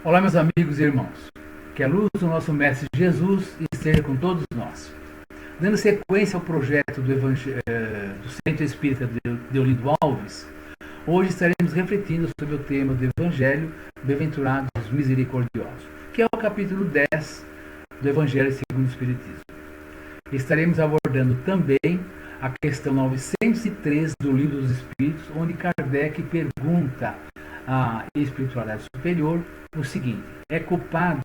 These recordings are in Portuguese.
Olá, meus amigos e irmãos. Que a luz do nosso Mestre Jesus esteja com todos nós. Dando sequência ao projeto do Centro Espírita Deolindo Alves, hoje estaremos refletindo sobre o tema do Evangelho Bem-aventurados Misericordiosos, que é o capítulo 10 do Evangelho segundo o Espiritismo. Estaremos abordando também a questão 903 do Livro dos Espíritos, onde Kardec pergunta à espiritualidade superior o seguinte: é culpado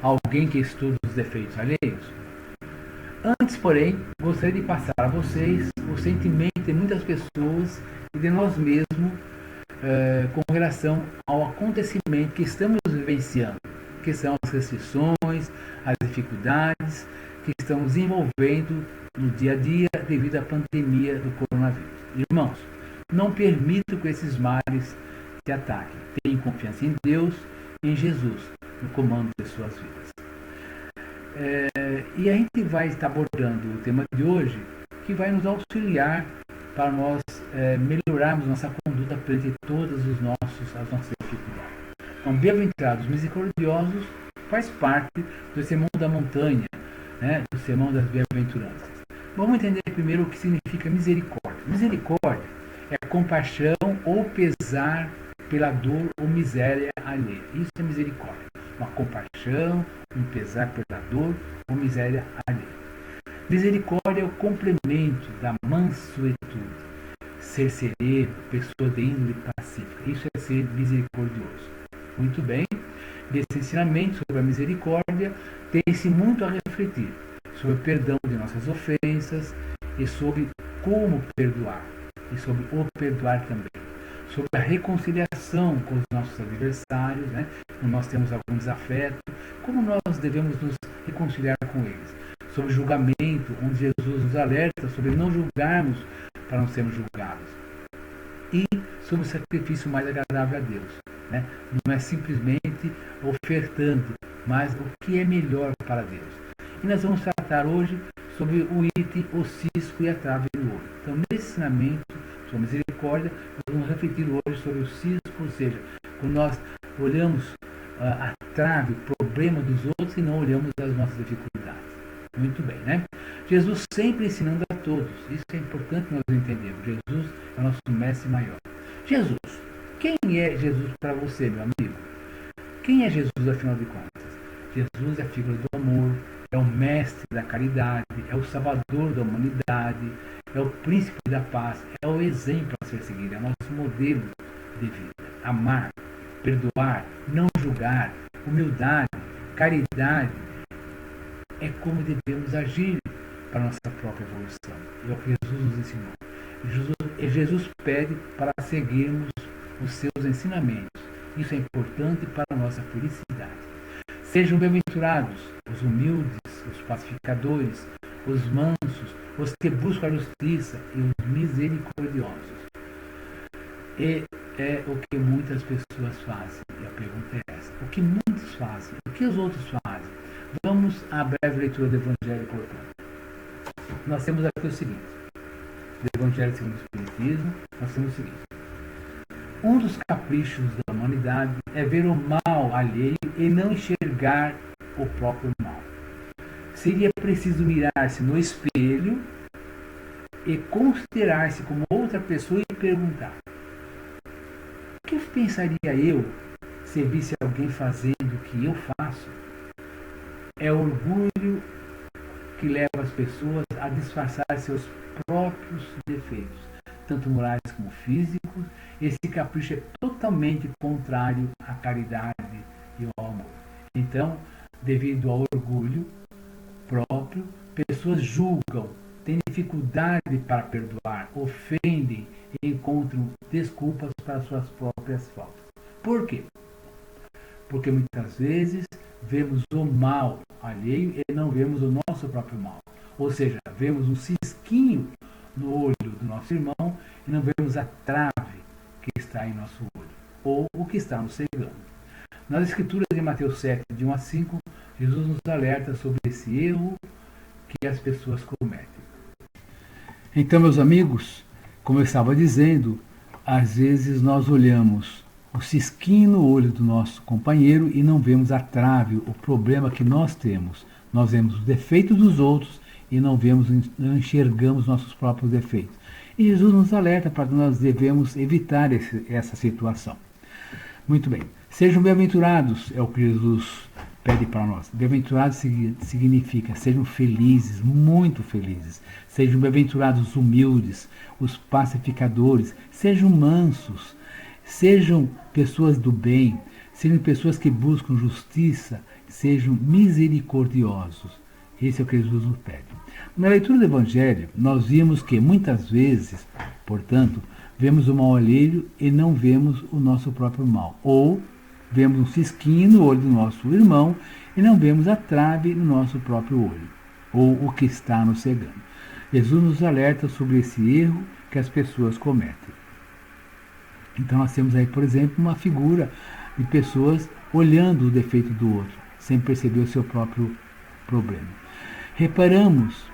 alguém que estuda os defeitos alheios? Antes, porém, gostaria de passar a vocês o sentimento de muitas pessoas e de nós mesmos com relação ao acontecimento que estamos vivenciando, que são as restrições, as dificuldades que estamos envolvendo no dia a dia devido à pandemia do coronavírus. Irmãos, não permitam que esses males te ataquem. Tenham confiança em Deus e em Jesus no comando de suas vidas. E a gente vai estar abordando o tema de hoje, que vai nos auxiliar para nós melhorarmos nossa conduta perante todas as nossas dificuldades. Então, bem-aventurados misericordiosos faz parte do Sermão da Montanha, do Sermão das Bem-aventuranças. Vamos entender primeiro o que significa misericórdia. Misericórdia é compaixão ou pesar pela dor ou miséria alheia. Isso é misericórdia. Uma compaixão, um pesar pela dor ou miséria alheia. Misericórdia é o complemento da mansuetude. Ser sereno, pessoa de índole pacífica. Isso é ser misericordioso. Muito bem. Desse ensinamento sobre a misericórdia, tem-se muito a refletir sobre o perdão de nossas ofensas e sobre como perdoar. E sobre o perdoar também. Sobre a reconciliação com os nossos adversários, quando nós temos algum desafeto, como nós devemos nos reconciliar com eles. Sobre o julgamento, onde Jesus nos alerta sobre não julgarmos para não sermos julgados. E sobre o sacrifício mais agradável a Deus. Não é simplesmente ofertando, mas o que é melhor para Deus. E nós vamos tratar hoje sobre o item, o cisco e a trave do olho. Então, nesse ensinamento sobre misericórdia, nós vamos refletir hoje sobre o cisco, ou seja, quando nós olhamos a trave, o problema dos outros e não olhamos as nossas dificuldades. Muito bem, Jesus sempre ensinando a todos. Isso é importante nós entendermos. Jesus é o nosso mestre maior. Jesus. Quem é Jesus para você, meu amigo? Quem é Jesus, afinal de contas? Jesus é a figura do amor, é o mestre da caridade, é o salvador da humanidade, é o príncipe da paz, é o exemplo a ser seguido, é o nosso modelo de vida. Amar, perdoar, não julgar, humildade, caridade, é como devemos agir para a nossa própria evolução. É o que Jesus nos ensinou. Jesus pede para seguirmos os seus ensinamentos. Isso é importante para a nossa felicidade. Sejam bem-aventurados os humildes, os pacificadores, os mansos, os que buscam a justiça e os misericordiosos. E é o que muitas pessoas fazem. E a pergunta é essa: o que muitos fazem? O que os outros fazem? Vamos à breve leitura do Evangelho, portanto. Nós temos aqui o seguinte: do Evangelho segundo o Espiritismo, nós temos o seguinte: um dos caprichos da humanidade é ver o mal alheio e não enxergar o próprio mal. Seria preciso mirar-se no espelho e considerar-se como outra pessoa e perguntar: o que pensaria eu se visse alguém fazendo o que eu faço? É o orgulho que leva as pessoas a disfarçar seus próprios defeitos, tanto morais como físicos. Esse capricho é totalmente contrário à caridade e ao amor. Então, devido ao orgulho próprio, pessoas julgam, têm dificuldade para perdoar, ofendem e encontram desculpas para suas próprias faltas. Por quê? Porque muitas vezes vemos o mal alheio e não vemos o nosso próprio mal. Ou seja, vemos um cisquinho no olho do nosso irmão e não vemos a trave que está em nosso olho, ou o que está nos cegando. Nas Escrituras de Mateus 7, de 1 a 5, Jesus nos alerta sobre esse erro que as pessoas cometem. Então, meus amigos, como eu estava dizendo, às vezes nós olhamos o cisquinho no olho do nosso companheiro e não vemos a trave, o problema que nós temos. Nós vemos os defeitos dos outros e não enxergamos nossos próprios defeitos. E Jesus nos alerta para que nós devemos evitar essa situação. Muito bem. Sejam bem-aventurados, é o que Jesus pede para nós. Bem-aventurados significa sejam felizes, muito felizes. Sejam bem-aventurados os humildes, os pacificadores. Sejam mansos. Sejam pessoas do bem. Sejam pessoas que buscam justiça. Sejam misericordiosos. Esse é o que Jesus nos pede. Na leitura do Evangelho, nós vimos que muitas vezes, portanto, vemos o mal alheio e não vemos o nosso próprio mal. Ou vemos um cisquinho no olho do nosso irmão e não vemos a trave no nosso próprio olho, ou o que está nos cegando. Jesus nos alerta sobre esse erro que as pessoas cometem. Então nós temos aí, por exemplo, uma figura de pessoas olhando o defeito do outro, sem perceber o seu próprio problema. Reparamos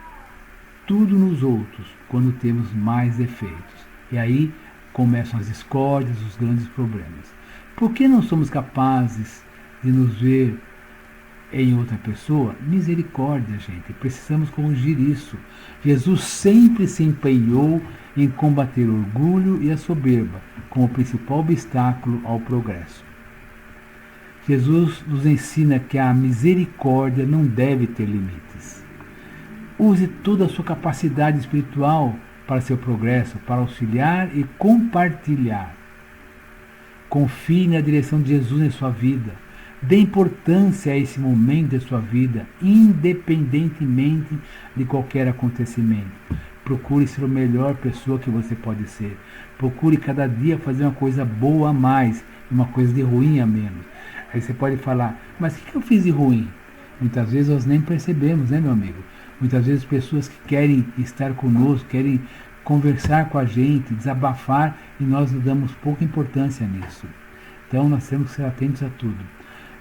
tudo nos outros quando temos mais defeitos. E aí começam as discórdias, os grandes problemas. Por que não somos capazes de nos ver em outra pessoa? Misericórdia, gente. Precisamos corrigir isso. Jesus sempre se empenhou em combater o orgulho e a soberba como o principal obstáculo ao progresso. Jesus nos ensina que a misericórdia não deve ter limites. Use toda a sua capacidade espiritual para seu progresso, para auxiliar e compartilhar. Confie na direção de Jesus em sua vida. Dê importância a esse momento de sua vida, independentemente de qualquer acontecimento. Procure ser a melhor pessoa que você pode ser. Procure cada dia fazer uma coisa boa a mais e uma coisa de ruim a menos. Aí você pode falar, mas o que eu fiz de ruim? Muitas vezes nós nem percebemos, né, meu amigo? Muitas vezes pessoas que querem estar conosco, querem conversar com a gente, desabafar, e nós nos damos pouca importância nisso. Então nós temos que ser atentos a tudo.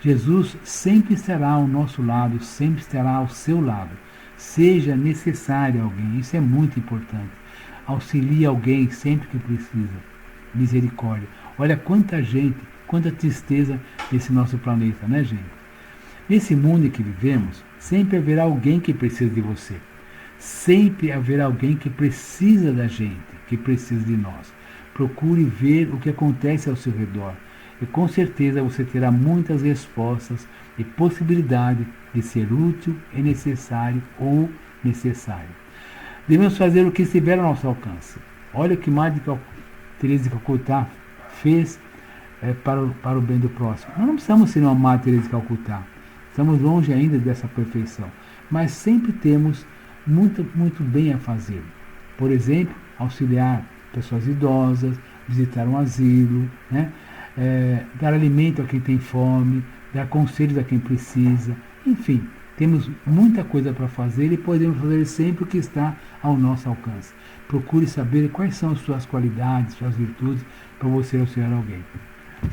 Jesus sempre estará ao nosso lado, sempre estará ao seu lado. Seja necessário alguém, isso é muito importante. Auxilie alguém sempre que precisa. Misericórdia. Olha quanta gente, quanta tristeza nesse nosso planeta, né, gente? Nesse mundo em que vivemos, sempre haverá alguém que precisa de você. Sempre haverá alguém que precisa da gente, que precisa de nós. Procure ver o que acontece ao seu redor. E com certeza você terá muitas respostas e possibilidade de ser útil e necessário ou necessário. Devemos fazer o que estiver ao nosso alcance. Olha o que Madre Teresa de Calcutá fez para o bem do próximo. Nós não precisamos ser uma Madre Teresa de Calcutá. Estamos longe ainda dessa perfeição. Mas sempre temos muito bem a fazer. Por exemplo, auxiliar pessoas idosas, visitar um asilo, né? Dar alimento a quem tem fome, dar conselhos a quem precisa. Enfim, temos muita coisa para fazer e podemos fazer sempre o que está ao nosso alcance. Procure saber quais são as suas qualidades, suas virtudes, para você auxiliar alguém.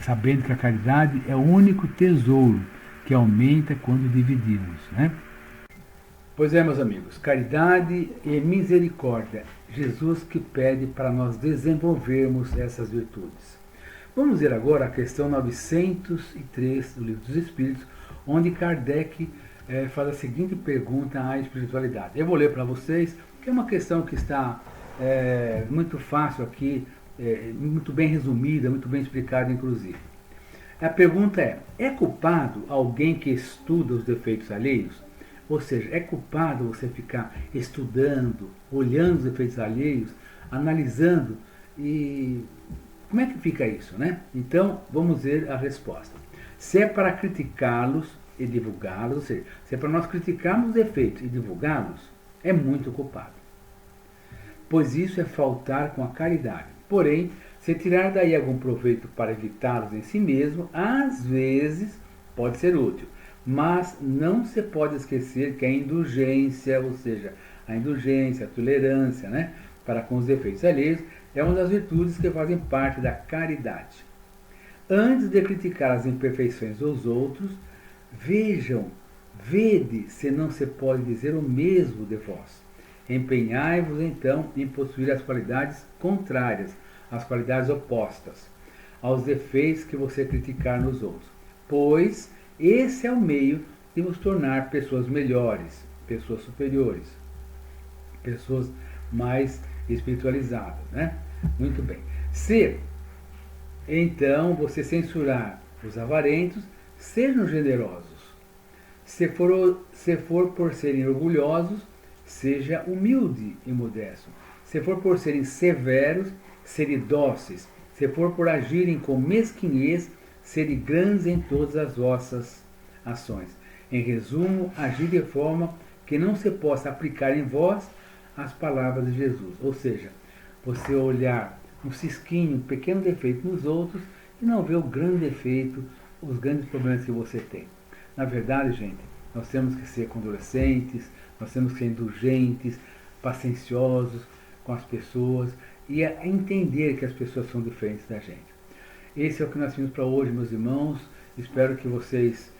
Sabendo que a caridade é o único tesouro que aumenta quando dividimos, né? Pois é, meus amigos, caridade e misericórdia. Jesus que pede para nós desenvolvermos essas virtudes. Vamos ver agora a questão 903 do Livro dos Espíritos, onde Kardec faz a seguinte pergunta à espiritualidade. Eu vou ler para vocês, que é uma questão que está muito fácil aqui, muito bem resumida, muito bem explicada, inclusive. A pergunta é culpado alguém que estuda os defeitos alheios? Ou seja, é culpado você ficar estudando, olhando os defeitos alheios, analisando, e como é que fica isso, né? Então, vamos ver a resposta. Se é para criticá-los e divulgá-los, ou seja, se é para nós criticarmos os defeitos e divulgá-los, é muito culpado. Pois isso é faltar com a caridade. Porém, se tirar daí algum proveito para evitá-los em si mesmo, às vezes pode ser útil. Mas não se pode esquecer que a indulgência, ou seja, a indulgência, a tolerância, né, para com os defeitos alheios, é uma das virtudes que fazem parte da caridade. Antes de criticar as imperfeições dos outros, vede se não se pode dizer o mesmo de vós. Empenhai-vos então em possuir as qualidades contrárias, as qualidades opostas. aos defeitos que você criticar nos outros, pois esse é o meio de nos tornar pessoas melhores, pessoas superiores, pessoas mais espiritualizadas, né? Muito bem. Se então você censurar os avarentos, sejam generosos. Se for por serem orgulhosos, seja humilde e modesto. Se for por serem severos, sede dóceis. Se for por agirem com mesquinhez, sede grandes em todas as vossas ações. Em resumo, agir de forma que não se possa aplicar em vós as palavras de Jesus. Ou seja, você olhar um cisquinho, um pequeno defeito nos outros e não ver o grande defeito, os grandes problemas que você tem. Na verdade, gente, nós temos que ser condescendentes, nós temos que ser indulgentes, pacienciosos com as pessoas e entender que as pessoas são diferentes da gente. Esse é o que nós temos para hoje, meus irmãos. Espero que vocês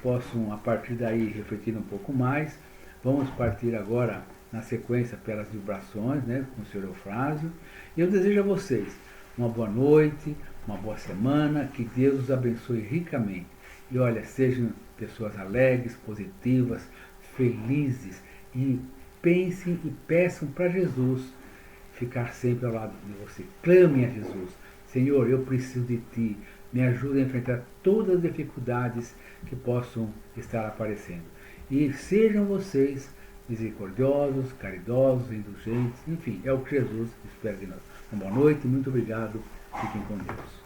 possam, a partir daí, refletir um pouco mais. Vamos partir agora, na sequência, pelas vibrações, né, com o Sr. Eufrásio. E eu desejo a vocês uma boa noite, uma boa semana, que Deus os abençoe ricamente. E olha, sejam pessoas alegres, positivas, felizes e pensem e peçam para Jesus ficar sempre ao lado de você. Clamem a Jesus. Senhor, eu preciso de Ti. Me ajuda a enfrentar todas as dificuldades que possam estar aparecendo. E sejam vocês misericordiosos, caridosos, indulgentes, enfim, é o que Jesus espera de nós. Uma boa noite, muito obrigado. Fiquem com Deus.